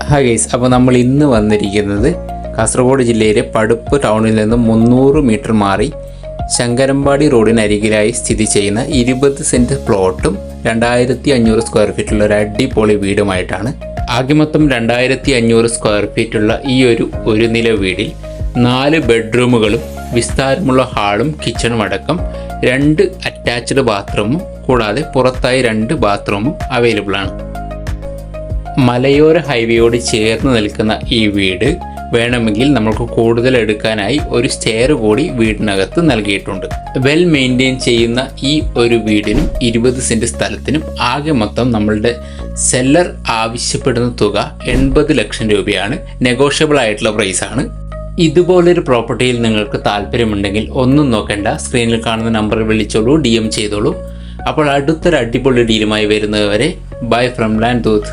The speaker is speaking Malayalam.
ഹായ് ഗൈസ്, അപ്പോൾ നമ്മൾ ഇന്ന് വന്നിരിക്കുന്നത് കാസർഗോഡ് ജില്ലയിലെ പടുപ്പ് ടൗണിൽ നിന്ന് 300 മീറ്റർ മാറി ശങ്കരമ്പാടി റോഡിനരികിലായി സ്ഥിതി ചെയ്യുന്ന 20 സെൻറ്റ് പ്ലോട്ടും 2500 സ്ക്വയർ ഫീറ്റുള്ള ഒരു അടിപൊളി വീടുമായിട്ടാണ്. ആകെ മൊത്തം 2500 സ്ക്വയർ ഫീറ്റുള്ള ഈ ഒരു നില വീടിൽ 4 ബെഡ്റൂമുകളും വിസ്താരമുള്ള ഹാളും കിച്ചണും അടക്കം 2 അറ്റാച്ച്ഡ് ബാത്റൂമും കൂടാതെ പുറത്തായി 2 ബാത്റൂമും അവൈലബിൾ ആണ്. മലയോര ഹൈവേയോട് ചേർന്ന് നിൽക്കുന്ന ഈ വീട് വേണമെങ്കിൽ നമുക്ക് കൂടുതൽ എടുക്കാനായി ഒരു സ്റ്റെയർ കൂടി വീടിനകത്ത് നൽകിയിട്ടുണ്ട്. വെൽ മെയിൻറ്റെയിൻ ചെയ്യുന്ന ഈ ഒരു വീടിനും 20 സെൻറ്റ് സ്ഥലത്തിനും ആകെ മൊത്തം നമ്മളുടെ സെല്ലർ ആവശ്യപ്പെടുന്ന തുക 80 ലക്ഷം രൂപയാണ്. നെഗോഷ്യബിൾ ആയിട്ടുള്ള പ്രൈസാണ്. ഇതുപോലൊരു പ്രോപ്പർട്ടിയിൽ നിങ്ങൾക്ക് താല്പര്യമുണ്ടെങ്കിൽ ഒന്നും നോക്കേണ്ട, സ്ക്രീനിൽ കാണുന്ന നമ്പറിൽ വിളിച്ചോളൂ, DM ചെയ്തോളൂ. അപ്പോൾ അടുത്തൊരു അടിപൊളി ഡീലുമായി വരുന്നതുവരെ ബൈ ഫ്രം ലാൻഡ് ദൂത്.